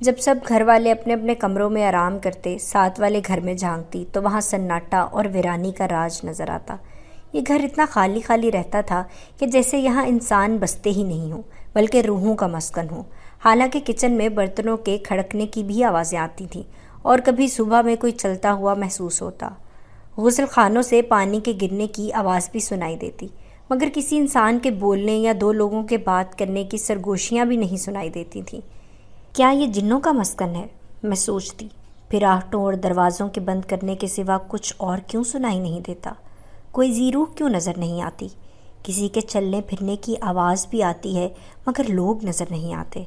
جب سب گھر والے اپنے اپنے کمروں میں آرام کرتے، ساتھ والے گھر میں جھانکتی تو وہاں سناٹا اور ویرانی کا راج نظر آتا۔ یہ گھر اتنا خالی خالی رہتا تھا کہ جیسے یہاں انسان بستے ہی نہیں ہوں بلکہ روحوں کا مسکن ہو۔ حالانکہ کچن میں برتنوں کے کھڑکنے کی بھی آوازیں آتی تھیں اور کبھی صبح میں کوئی چلتا ہوا محسوس ہوتا۔ غسل خانوں سے پانی کے گرنے کی آواز بھی سنائی دیتی، مگر کسی انسان کے بولنے یا دو لوگوں کے بات کرنے کی سرگوشیاں بھی نہیں سنائی دیتی تھیں۔ کیا یہ جنوں کا مسکن ہے؟ میں سوچتی۔ پھر آہٹوں اور دروازوں کے بند کرنے کے سوا کچھ اور کیوں سنائی نہیں دیتا؟ کوئی ذی روح کیوں نظر نہیں آتی؟ کسی کے چلنے پھرنے کی آواز بھی آتی ہے مگر لوگ نظر نہیں آتے۔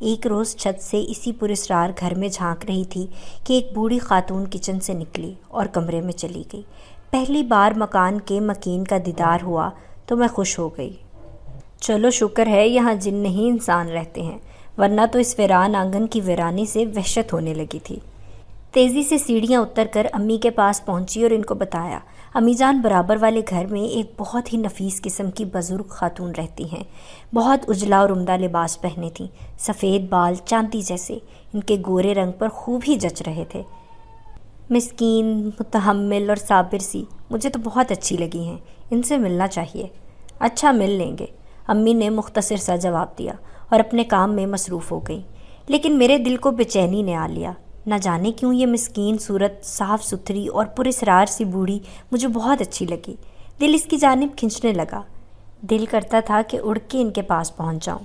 ایک روز چھت سے اسی پراسرار گھر میں جھانک رہی تھی کہ ایک بوڑھی خاتون کچن سے نکلی اور کمرے میں چلی گئی۔ پہلی بار مکان کے مکین کا دیدار ہوا تو میں خوش ہو گئی۔ چلو شکر ہے یہاں جن نہیں انسان رہتے ہیں، ورنہ تو اس ویران آنگن کی ویرانی سے وحشت ہونے لگی تھی۔ تیزی سے سیڑھیاں اتر کر امی کے پاس پہنچی اور ان کو بتایا۔ امی جان برابر والے گھر میں ایک بہت ہی نفیس قسم کی بزرگ خاتون رہتی ہیں۔ بہت اجلا اور عمدہ لباس پہنے تھیں، سفید بال چاندی جیسے ان کے گورے رنگ پر خوب ہی جچ رہے تھے۔ مسکین، متحمل اور صابر سی، مجھے تو بہت اچھی لگی ہیں، ان سے ملنا چاہیے۔ اچھا مل لیں گے، امی نے مختصر سا جواب دیا اور اپنے کام میں مصروف ہو گئی۔ لیکن میرے دل کو بے چینی نے آ لیا۔ نہ جانے کیوں یہ مسکین صورت، صاف ستھری اور پراسرار سی بوڑھی مجھے بہت اچھی لگی۔ دل اس کی جانب کھنچنے لگا۔ دل کرتا تھا کہ اڑ کے ان کے پاس پہنچ جاؤں۔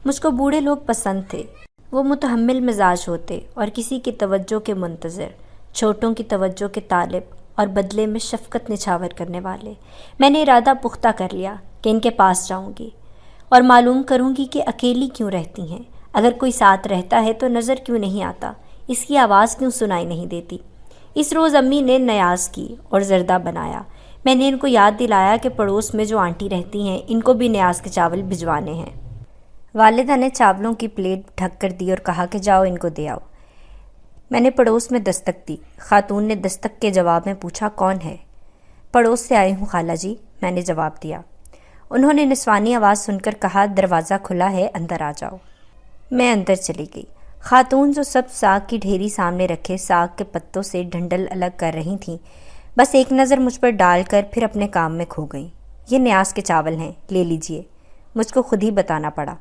مجھ کو بوڑھے لوگ پسند تھے۔ وہ متحمل مزاج ہوتے اور کسی کی توجہ کے منتظر، چھوٹوں کی توجہ کے طالب اور بدلے میں شفقت نچھاور کرنے والے۔ میں نے ارادہ پختہ کر لیا کہ ان کے پاس جاؤں گی اور معلوم کروں گی کہ اکیلی کیوں رہتی ہیں۔ اگر کوئی ساتھ رہتا ہے تو نظر کیوں نہیں آتا، اس کی آواز کیوں سنائی نہیں دیتی۔ اس روز امی نے نیاز کی اور زردہ بنایا۔ میں نے ان کو یاد دلایا کہ پڑوس میں جو آنٹی رہتی ہیں ان کو بھی نیاز کے چاول بھجوانے ہیں۔ والدہ نے چاولوں کی پلیٹ ڈھک کر دی اور کہا کہ جاؤ ان کو دے آؤ۔ میں نے پڑوس میں دستک دی۔ خاتون نے دستک کے جواب میں پوچھا کون ہے؟ پڑوس سے آئی ہوں خالہ جی، میں نے جواب دیا۔ انہوں نے نسوانی آواز سن کر کہا دروازہ کھلا ہے، اندر آ جاؤ۔ میں اندر چلی گئی۔ خاتون جو سب ساگ کی ڈھیری سامنے رکھے ساگ کے پتوں سے ڈنڈل الگ کر رہی تھیں، بس ایک نظر مجھ پر ڈال کر پھر اپنے کام میں کھو گئیں۔ یہ نیاز کے چاول ہیں، لے لیجئے۔ مجھ کو خود ہی بتانا پڑا۔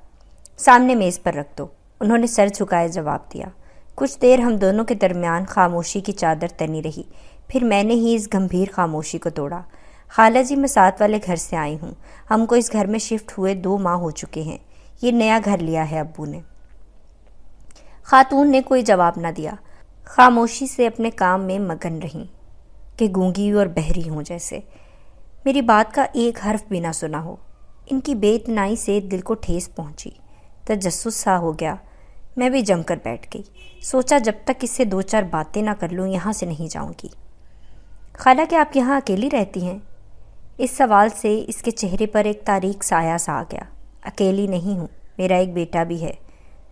سامنے میز پر رکھ دو، انہوں نے سر جھکائے جواب دیا۔ کچھ دیر ہم دونوں کے درمیان خاموشی کی چادر تنی رہی، پھر میں نے ہی اس گمبھیر خاموشی کو توڑا۔ خالہ جی میں ساتھ والے گھر سے آئی ہوں، ہم کو اس گھر میں شفٹ ہوئے 2 ماہ ہو چکے ہیں، یہ نیا گھر لیا ہے ابو نے۔ خاتون نے کوئی جواب نہ دیا، خاموشی سے اپنے کام میں مگن رہیں کہ گونگی اور بہری ہوں جیسے، میری بات کا ایک حرف بھی نہ سنا ہو۔ ان کی بے اتنائی سے دل کو ٹھیس پہنچی، تجسس سا ہو گیا۔ میں بھی جم کر بیٹھ گئی، سوچا جب تک اس سے 2-4 باتیں نہ کر لوں یہاں سے نہیں جاؤں گی۔ خالہ کہ آپ یہاں اکیلی رہتی ہیں؟ اس سوال سے اس کے چہرے پر ایک تاریک سایہ سا آ گیا۔ اکیلی نہیں ہوں، میرا ایک بیٹا بھی ہے،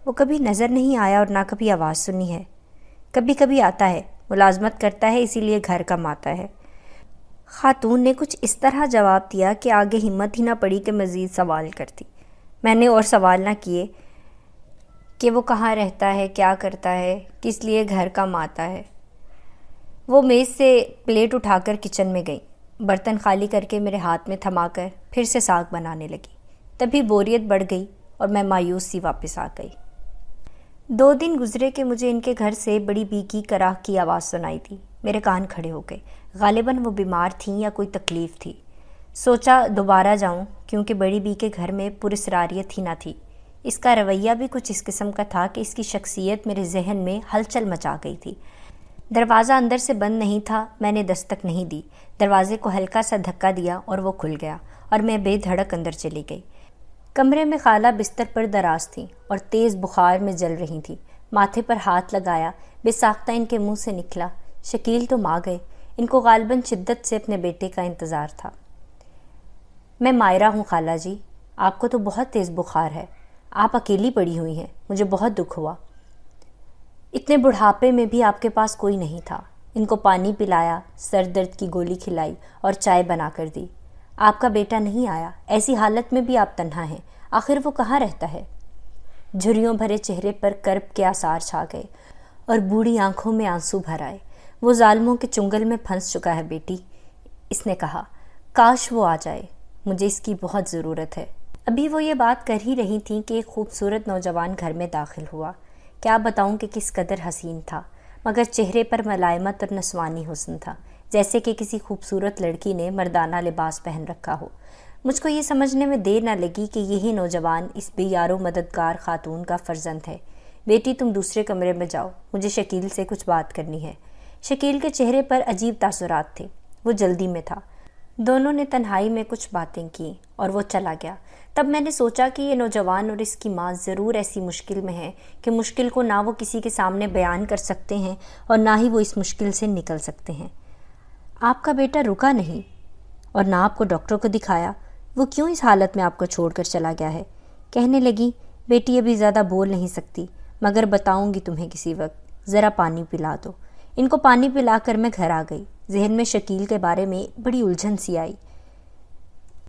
وہ کبھی نظر نہیں آیا اور نہ کبھی آواز سنی ہے۔ کبھی کبھی آتا ہے، ملازمت کرتا ہے اسی لیے گھر کم آتا ہے۔ خاتون نے کچھ اس طرح جواب دیا کہ آگے ہمت ہی نہ پڑی کہ مزید سوال کرتی۔ میں نے اور سوال نہ کیے کہ وہ کہاں رہتا ہے، کیا کرتا ہے، کس لیے گھر کم آتا ہے۔ وہ میز سے پلیٹ اٹھا کر کچن میں گئی، برتن خالی کر کے میرے ہاتھ میں تھما کر پھر سے ساگ بنانے لگی۔ تبھی بوریت بڑھ گئی اور میں مایوس سی واپس آ گئی۔ 2 دن گزرے کہ مجھے ان کے گھر سے بڑی بی کی کراہ کی آواز سنائی دی۔ میرے کان کھڑے ہو گئے، غالباً وہ بیمار تھیں یا کوئی تکلیف تھی۔ سوچا دوبارہ جاؤں کیونکہ بڑی بی کے گھر میں پراسراریت ہی نہ تھی۔ اس کا رویہ بھی کچھ اس قسم کا تھا کہ اس کی شخصیت میرے ذہن میں ہلچل مچا گئی تھی۔ دروازہ اندر سے بند نہیں تھا، میں نے دستک نہیں دی، دروازے کو ہلکا سا دھکا دیا اور وہ کھل گیا اور میں بے دھڑک اندر چلی گئی۔ کمرے میں خالہ بستر پر دراز تھیں اور تیز بخار میں جل رہی تھیں۔ ماتھے پر ہاتھ لگایا، بے ساختہ ان کے منہ سے نکلا، شکیل تم آ گئے۔ ان کو غالباً شدت سے اپنے بیٹے کا انتظار تھا۔ میں مائرہ ہوں خالہ جی، آپ کو تو بہت تیز بخار ہے، آپ اکیلی پڑی ہوئی ہیں، مجھے بہت دکھ ہوا۔ اتنے بڑھاپے میں بھی آپ کے پاس کوئی نہیں تھا۔ ان کو پانی پلایا، سر درد کی گولی کھلائی اور چائے بنا کر دی۔ آپ کا بیٹا نہیں آیا، ایسی حالت میں بھی آپ تنہا ہیں، آخر وہ کہاں رہتا ہے؟ جھریوں بھرے چہرے پر کرب کے آثار چھا گئے اور بوڑھی آنکھوں میں آنسو بھر آئے۔ وہ ظالموں کے چنگل میں پھنس چکا ہے بیٹی، اس نے کہا۔ کاش وہ آ جائے، مجھے اس کی بہت ضرورت ہے۔ ابھی وہ یہ بات کر ہی رہی تھیں کہ ایک خوبصورت نوجوان گھر میں داخل ہوا۔ کیا بتاؤں کہ کس قدر حسین تھا، مگر چہرے پر ملائمت اور نسوانی حسن تھا، جیسے کہ کسی خوبصورت لڑکی نے مردانہ لباس پہن رکھا ہو۔ مجھ کو یہ سمجھنے میں دیر نہ لگی کہ یہی نوجوان اس بے یار و مددگار خاتون کا فرزند ہے۔ بیٹی تم دوسرے کمرے میں جاؤ، مجھے شکیل سے کچھ بات کرنی ہے۔ شکیل کے چہرے پر عجیب تاثرات تھے، وہ جلدی میں تھا۔ دونوں نے تنہائی میں کچھ باتیں کی اور وہ چلا گیا۔ تب میں نے سوچا کہ یہ نوجوان اور اس کی ماں ضرور ایسی مشکل میں ہے کہ مشکل کو نہ وہ کسی کے سامنے بیان کر سکتے ہیں اور نہ ہی وہ اس مشکل سے نکل سکتے ہیں۔ آپ کا بیٹا رکا نہیں اور نہ آپ کو ڈاکٹر کو دکھایا، وہ کیوں اس حالت میں آپ کو چھوڑ کر چلا گیا ہے؟ کہنے لگی، بیٹی ابھی زیادہ بول نہیں سکتی، مگر بتاؤں گی تمہیں کسی وقت، ذرا پانی پلا دو۔ ان کو پانی پلا کر میں گھر آ گئی۔ ذہن میں شکیل کے بارے میں بڑی الجھن سی آئی،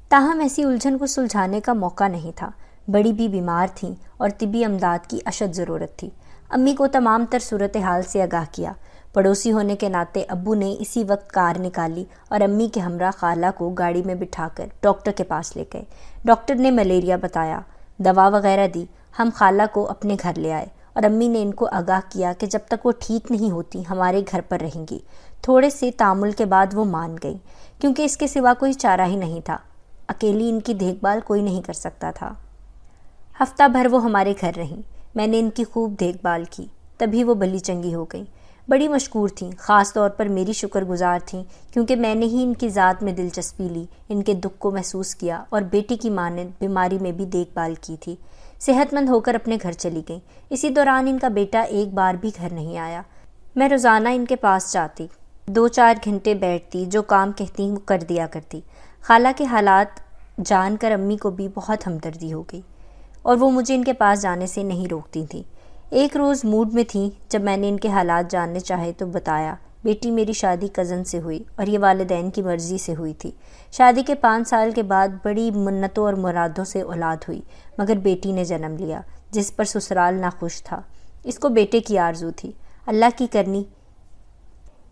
تاہم ایسی الجھن کو سلجھانے کا موقع نہیں تھا۔ بڑی بھی بیمار تھیں اور طبی امداد کی اشد ضرورت تھی۔ امی کو تمام تر صورتحال سے آگاہ کیا۔ پڑوسی ہونے کے ناطے ابو نے اسی وقت کار نکالی اور امی کے ہمراہ خالہ کو گاڑی میں بٹھا کر ڈاکٹر کے پاس لے گئے۔ ڈاکٹر نے ملیریا بتایا، دوا وغیرہ دی۔ ہم خالہ کو اپنے گھر لے آئے اور امی نے ان کو آگاہ کیا کہ جب تک وہ ٹھیک نہیں ہوتی ہمارے گھر پر رہیں گی۔ تھوڑے سے تعامل کے بعد وہ مان گئی، کیونکہ اس کے سوا کوئی چارہ ہی نہیں تھا۔ اکیلی ان کی دیکھ بھال کوئی نہیں کر سکتا تھا۔ ہفتہ بھر وہ ہمارے گھر رہیں، میں نے ان کی خوب دیکھ بھال کی، تبھی وہ بھلی چنگی ہو گئیں۔ بڑی مشکور تھیں، خاص طور پر میری شکر گزار تھیں، کیونکہ میں نے ہی ان کی ذات میں دلچسپی لی، ان کے دکھ کو محسوس کیا اور بیٹی کی ماں نے بیماری میں بھی دیکھ بھال کی تھی۔ صحت مند ہو کر اپنے گھر چلی گئیں۔ اسی دوران ان کا بیٹا ایک بار بھی گھر نہیں آیا۔ میں روزانہ ان کے پاس جاتی، 2-4 گھنٹے بیٹھتی، جو کام کہتی وہ کر دیا کرتی۔ خالہ کے حالات جان کر امی کو بھی بہت ہمدردی ہو گئی اور وہ مجھے ان کے پاس جانے سے نہیں روکتی تھیں۔ ایک روز موڈ میں تھیں، جب میں نے ان کے حالات جاننے چاہے تو بتایا، بیٹی میری شادی کزن سے ہوئی اور یہ والدین کی مرضی سے ہوئی تھی۔ شادی کے 5 سال کے بعد بڑی منتوں اور مرادوں سے اولاد ہوئی، مگر بیٹی نے جنم لیا جس پر سسرال ناخوش تھا۔ اس کو بیٹے کی آرزو تھی، اللہ کی کرنی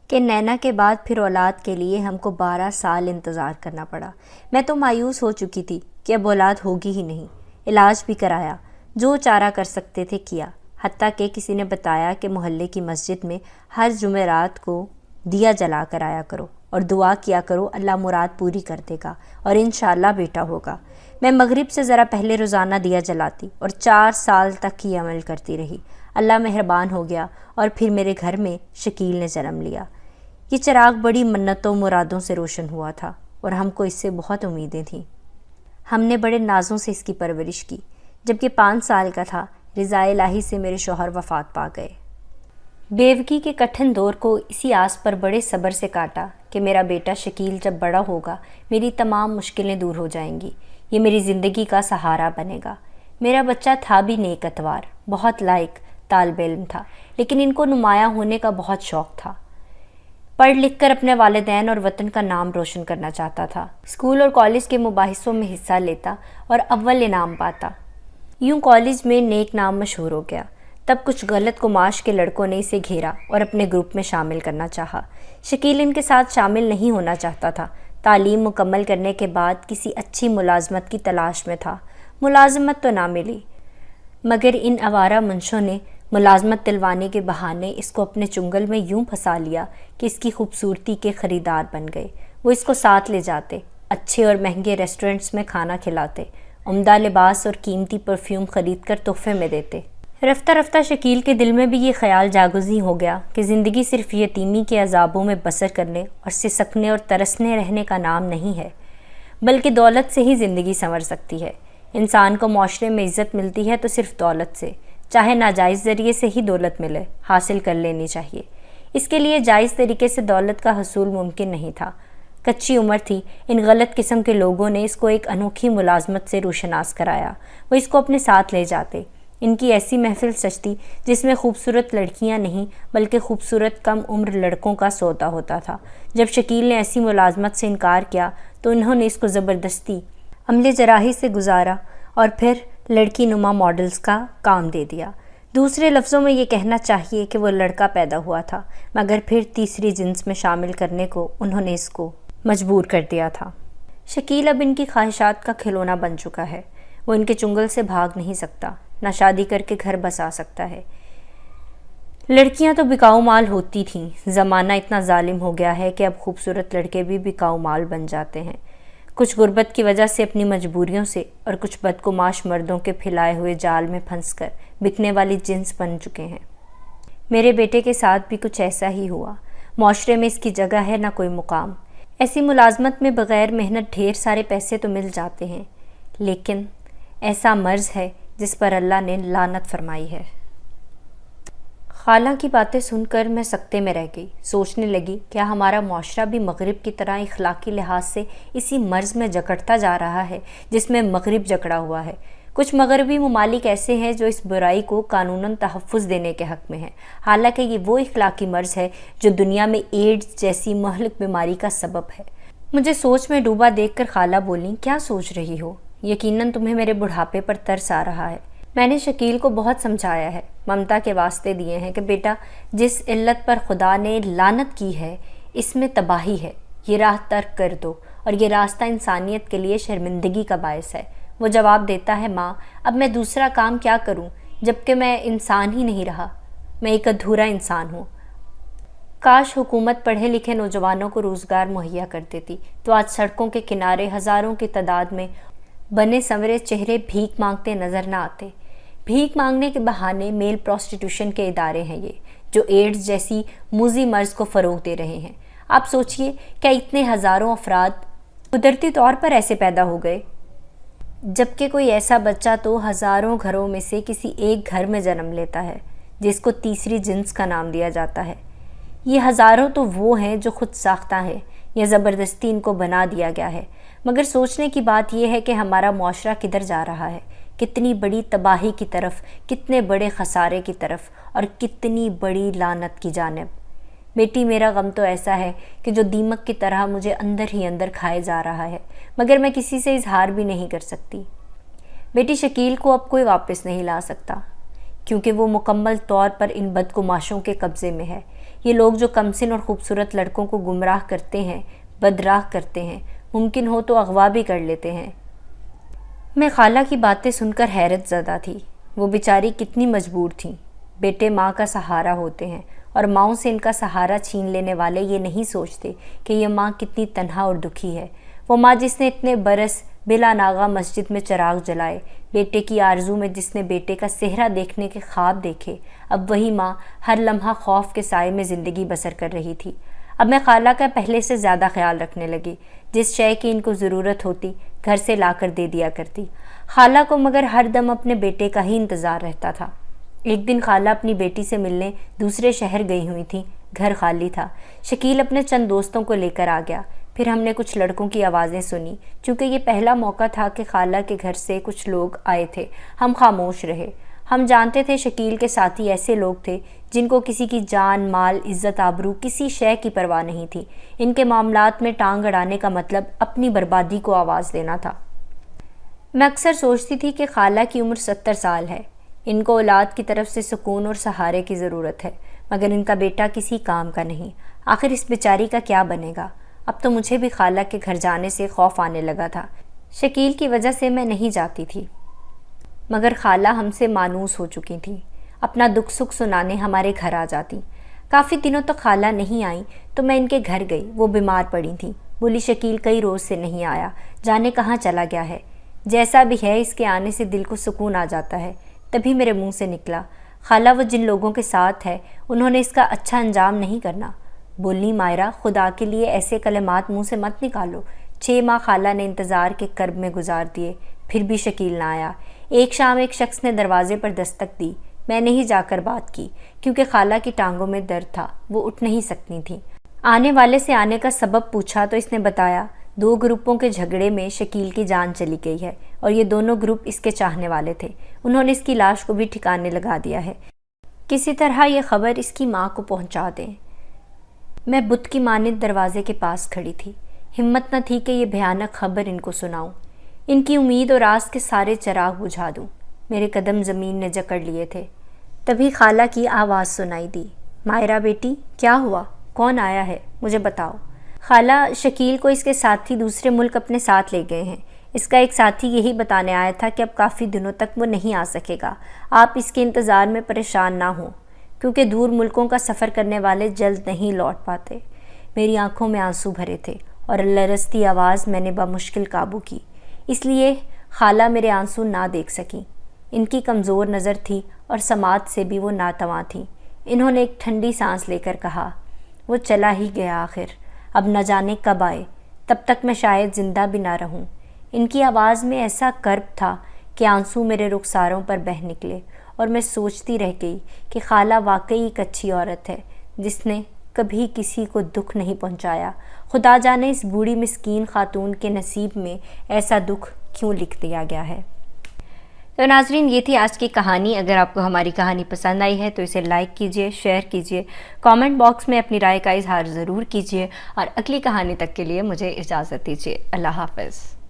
کہ نینا کے بعد پھر اولاد کے لیے ہم کو 12 سال انتظار کرنا پڑا۔ میں تو مایوس ہو چکی تھی کہ اب اولاد ہوگی ہی نہیں۔ علاج بھی کرایا، جو چارہ کر سکتے تھے کیا، حتیٰ کہ کسی نے بتایا کہ محلے کی مسجد میں ہر جمعرات کو دیا جلا کر آیا کرو اور دعا کیا کرو، اللہ مراد پوری کر دے گا اور انشاءاللہ بیٹا ہوگا۔ میں مغرب سے ذرا پہلے روزانہ دیا جلاتی اور 4 سال تک یہ عمل کرتی رہی۔ اللہ مہربان ہو گیا اور پھر میرے گھر میں شکیل نے جنم لیا۔ یہ چراغ بڑی منتوں مرادوں سے روشن ہوا تھا اور ہم کو اس سے بہت امیدیں تھیں۔ ہم نے بڑے نازوں سے اس کی پرورش کی۔ جب یہ 5 سال کا تھا، رضا الہی سے میرے شوہر وفات پا گئے۔ بیوگی کے کٹھن دور کو اسی آس پر بڑے صبر سے کاٹا کہ میرا بیٹا شکیل جب بڑا ہوگا میری تمام مشکلیں دور ہو جائیں گی، یہ میری زندگی کا سہارا بنے گا۔ میرا بچہ تھا بھی نیک اتوار، بہت لائق طالب علم تھا، لیکن ان کو نمایاں ہونے کا بہت شوق تھا۔ پڑھ لکھ کر اپنے والدین اور وطن کا نام روشن کرنا چاہتا تھا۔ اسکول اور کالج کے مباحثوں میں حصہ لیتا اور اول انعام پاتا۔ یوں کالج میں نیک نام مشہور ہو گیا۔ تب کچھ غلط گماش کے لڑکوں نے اسے گھیرا اور اپنے گروپ میں شامل کرنا چاہا۔ شکیل ان کے ساتھ شامل نہیں ہونا چاہتا تھا۔ تعلیم مکمل کرنے کے بعد کسی اچھی ملازمت کی تلاش میں تھا۔ ملازمت تو نہ ملی، مگر ان آوارہ منشوں نے ملازمت دلوانے کے بہانے اس کو اپنے چنگل میں یوں پھنسا لیا کہ اس کی خوبصورتی کے خریدار بن گئے۔ وہ اس کو ساتھ لے جاتے، اچھے اور مہنگے ریسٹورنٹس میں کھانا کھلاتے، عمدہ لباس اور قیمتی پرفیوم خرید کر تحفے میں دیتے۔ رفتہ رفتہ شکیل کے دل میں بھی یہ خیال جاگزیں ہو گیا کہ زندگی صرف یتیمی کے عذابوں میں بسر کرنے اور سسکنے اور ترسنے رہنے کا نام نہیں ہے، بلکہ دولت سے ہی زندگی سنور سکتی ہے۔ انسان کو معاشرے میں عزت ملتی ہے تو صرف دولت سے، چاہے ناجائز ذریعے سے ہی دولت ملے، حاصل کر لینی چاہیے۔ اس کے لیے جائز طریقے سے دولت کا حصول ممکن نہیں تھا۔ کچی عمر تھی، ان غلط قسم کے لوگوں نے اس کو ایک انوکھی ملازمت سے روشناس کرایا۔ وہ اس کو اپنے ساتھ لے جاتے، ان کی ایسی محفل سجتی جس میں خوبصورت لڑکیاں نہیں بلکہ خوبصورت کم عمر لڑکوں کا سودا ہوتا تھا۔ جب شکیل نے ایسی ملازمت سے انکار کیا تو انہوں نے اس کو زبردستی عملے جراحی سے گزارا اور پھر لڑکی نما ماڈلز کا کام دے دیا۔ دوسرے لفظوں میں یہ کہنا چاہیے کہ وہ لڑکا پیدا ہوا تھا، مگر پھر تیسری جنس میں شامل کرنے کو انہوں نے اس کو مجبور کر دیا تھا۔ شکیل اب ان کی خواہشات کا کھلونا بن چکا ہے۔ وہ ان کے چنگل سے بھاگ نہیں سکتا، نہ شادی کر کے گھر بسا سکتا ہے۔ لڑکیاں تو بکاؤ مال ہوتی تھیں، زمانہ اتنا ظالم ہو گیا ہے کہ اب خوبصورت لڑکے بھی بکاؤ مال بن جاتے ہیں، کچھ غربت کی وجہ سے اپنی مجبوریوں سے، اور کچھ بدگماش مردوں کے پھیلائے ہوئے جال میں پھنس کر بکنے والی جنس بن چکے ہیں۔ میرے بیٹے کے ساتھ بھی کچھ ایسا ہی ہوا۔ معاشرے میں اس کی جگہ ہے نہ کوئی مقام۔ ایسی ملازمت میں بغیر محنت ڈھیر سارے پیسے تو مل جاتے ہیں، لیکن ایسا مرض ہے جس پر اللہ نے لعنت فرمائی ہے۔ خالہ کی باتیں سن کر میں سکتے میں رہ گئی، سوچنے لگی کیا ہمارا معاشرہ بھی مغرب کی طرح اخلاقی لحاظ سے اسی مرض میں جکڑتا جا رہا ہے جس میں مغرب جکڑا ہوا ہے۔ کچھ مغربی ممالک ایسے ہیں جو اس برائی کو قانوناً تحفظ دینے کے حق میں ہیں، حالانکہ یہ وہ اخلاقی مرض ہے جو دنیا میں ایڈز جیسی مہلک بیماری کا سبب ہے۔ مجھے سوچ میں ڈوبا دیکھ کر خالہ بولیں، کیا سوچ رہی ہو؟ یقیناً تمہیں میرے بڑھاپے پر ترس آ رہا ہے۔ میں نے شکیل کو بہت سمجھایا ہے، ممتا کے واسطے دیے ہیں کہ بیٹا، جس علت پر خدا نے لعنت کی ہے اس میں تباہی ہے، یہ راہ ترک کر دو، اور یہ راستہ انسانیت کے لیے شرمندگی کا باعث ہے۔ وہ جواب دیتا ہے، ماں اب میں دوسرا کام کیا کروں جبکہ میں انسان ہی نہیں رہا، میں ایک ادھورا انسان ہوں۔ کاش حکومت پڑھے لکھے نوجوانوں کو روزگار مہیا کر دیتی تو آج سڑکوں کے کنارے ہزاروں کی تعداد میں بنے سنورے چہرے بھیک مانگتے نظر نہ آتے۔ بھیک مانگنے کے بہانے میل پروسٹیٹیوشن کے ادارے ہیں یہ، جو ایڈز جیسی موذی مرض کو فروغ دے رہے ہیں۔ آپ سوچئے کیا اتنے ہزاروں افراد قدرتی طور پر ایسے پیدا ہو گئے؟ جبکہ کوئی ایسا بچہ تو ہزاروں گھروں میں سے کسی ایک گھر میں جنم لیتا ہے جس کو تیسری جنس کا نام دیا جاتا ہے۔ یہ ہزاروں تو وہ ہیں جو خود ساختہ ہیں یا زبردستی ان کو بنا دیا گیا ہے۔ مگر سوچنے کی بات یہ ہے کہ ہمارا معاشرہ کدھر جا رہا ہے، کتنی بڑی تباہی کی طرف، کتنے بڑے خسارے کی طرف، اور کتنی بڑی لعنت کی جانب۔ بیٹی، میرا غم تو ایسا ہے کہ جو دیمک کی طرح مجھے اندر ہی اندر کھائے جا رہا ہے، مگر میں کسی سے اظہار بھی نہیں کر سکتی۔ بیٹی، شکیل کو اب کوئی واپس نہیں لا سکتا، کیونکہ وہ مکمل طور پر ان بدگماشوں کے قبضے میں ہے۔ یہ لوگ جو کمسن اور خوبصورت لڑکوں کو گمراہ کرتے ہیں، بدراہ کرتے ہیں، ممکن ہو تو اغوا بھی کر لیتے ہیں۔ میں خالہ کی باتیں سن کر حیرت زدہ تھی۔ وہ بیچاری کتنی مجبور تھیں۔ بیٹے ماں کا سہارا ہوتے ہیں، اور ماؤں سے ان کا سہارا چھین لینے والے یہ نہیں سوچتے کہ یہ ماں کتنی تنہا اور دکھی ہے۔ وہ ماں جس نے اتنے برس بلا ناغہ مسجد میں چراغ جلائے، بیٹے کی آرزو میں جس نے بیٹے کا چہرہ دیکھنے کے خواب دیکھے، اب وہی ماں ہر لمحہ خوف کے سائے میں زندگی بسر کر رہی تھی۔ اب میں خالہ کا پہلے سے زیادہ خیال رکھنے لگی۔ جس شے کی ان کو ضرورت ہوتی گھر سے لا کر دے دیا کرتی۔ خالہ کو مگر ہر دم اپنے بیٹے کا ہی انتظار رہتا تھا۔ ایک دن خالہ اپنی بیٹی سے ملنے دوسرے شہر گئی ہوئی تھیں، گھر خالی تھا۔ شکیل اپنے چند دوستوں کو لے کر آ گیا۔ پھر ہم نے کچھ لڑکوں کی آوازیں سنی۔ چونکہ یہ پہلا موقع تھا کہ خالہ کے گھر سے کچھ لوگ آئے تھے، ہم خاموش رہے۔ ہم جانتے تھے شکیل کے ساتھی ایسے لوگ تھے جن کو کسی کی جان، مال، عزت، آبرو، کسی شے کی پرواہ نہیں تھی۔ ان کے معاملات میں ٹانگ اڑانے کا مطلب اپنی بربادی کو آواز دینا تھا۔ میں اکثر سوچتی تھی کہ خالہ کی عمر 70 سال ہے، ان کو اولاد کی طرف سے سکون اور سہارے کی ضرورت ہے، مگر ان کا بیٹا کسی کام کا نہیں۔ آخر اس بیچاری کا کیا بنے گا؟ اب تو مجھے بھی خالہ کے گھر جانے سے خوف آنے لگا تھا۔ شکیل کی وجہ سے میں نہیں جاتی تھی، مگر خالہ ہم سے مانوس ہو چکی تھی، اپنا دکھ سکھ سنانے ہمارے گھر آ جاتی۔ کافی دنوں تک خالہ نہیں آئیں تو میں ان کے گھر گئی۔ وہ بیمار پڑی تھیں۔ بولی شکیل کئی روز سے نہیں آیا، جانے کہاں چلا گیا ہے۔ جیسا بھی ہے اس کے آنے سے دل کو سکون آ جاتا ہے۔ تبھی میرے منہ سے نکلا، خالہ وہ جن لوگوں کے ساتھ ہے انہوں نے اس کا اچھا انجام نہیں کرنا۔ بولی مائرہ، خدا کے لیے ایسے کلمات منہ سے مت نکالو۔ 6 ماہ خالہ نے انتظار کے کرب میں گزار دیے، پھر بھی شکیل نہ آیا۔ ایک شام ایک شخص نے دروازے پر دستک دی۔ میں نے ہی جا کر بات کی، کیونکہ خالہ کی ٹانگوں میں درد تھا، وہ اٹھ نہیں سکتی تھیں۔ آنے والے سے آنے کا سبب پوچھا تو اس نے بتایا 2 گروپوں کے جھگڑے میں شکیل کی جان چلی گئی ہے، اور یہ دونوں گروپ اس کے چاہنے والے تھے۔ انہوں نے اس کی لاش کو بھی ٹھکانے لگا دیا ہے۔ کسی طرح یہ خبر اس کی ماں کو پہنچا دیں۔ میں بت کی مانند دروازے کے پاس کھڑی تھی، ہمت نہ تھی کہ یہ بھیانک خبر ان کو سناؤں۔ ان کی امید اور آس کے سارے چراغ بجھا دوں۔ میرے قدم زمین نے جکڑ لیے تھے۔ تبھی خالہ کی آواز سنائی دی، مائرہ بیٹی کیا ہوا؟ کون آیا ہے؟ مجھے بتاؤ۔ خالہ، شکیل کو اس کے ساتھی دوسرے ملک اپنے ساتھ لے گئے ہیں۔ اس کا ایک ساتھی یہی بتانے آیا تھا کہ اب کافی دنوں تک وہ نہیں آ سکے گا۔ آپ اس کے انتظار میں پریشان نہ ہوں، کیونکہ دور ملکوں کا سفر کرنے والے جلد نہیں لوٹ پاتے۔ میری آنکھوں میں آنسو بھرے تھے اور لرزتی آواز میں نے بمشکل قابو کی، اس لیے خالہ میرے آنسو نہ دیکھ سکیں۔ ان کی کمزور نظر تھی اور سماعت سے بھی وہ ناتواں تھیں۔ انہوں نے ایک ٹھنڈی سانس لے کر کہا، وہ چلا ہی گیا آخر، اب نہ جانے کب آئے، تب تک میں شاید زندہ بھی نہ رہوں۔ ان کی آواز میں ایسا کرب تھا کہ آنسو میرے رخساروں پر بہہ نکلے اور میں سوچتی رہ گئی کہ خالہ واقعی ایک اچھی عورت ہے جس نے کبھی کسی کو دکھ نہیں پہنچایا۔ خدا جانے اس بوڑھی مسکین خاتون کے نصیب میں ایسا دکھ کیوں لکھ دیا گیا ہے۔ تو ناظرین، یہ تھی آج کی کہانی۔ اگر آپ کو ہماری کہانی پسند آئی ہے تو اسے لائک کیجئے، شیئر کیجئے، کامنٹ باکس میں اپنی رائے کا اظہار ضرور کیجئے، اور اگلی کہانی تک کے لیے مجھے اجازت دیجئے۔ اللہ حافظ۔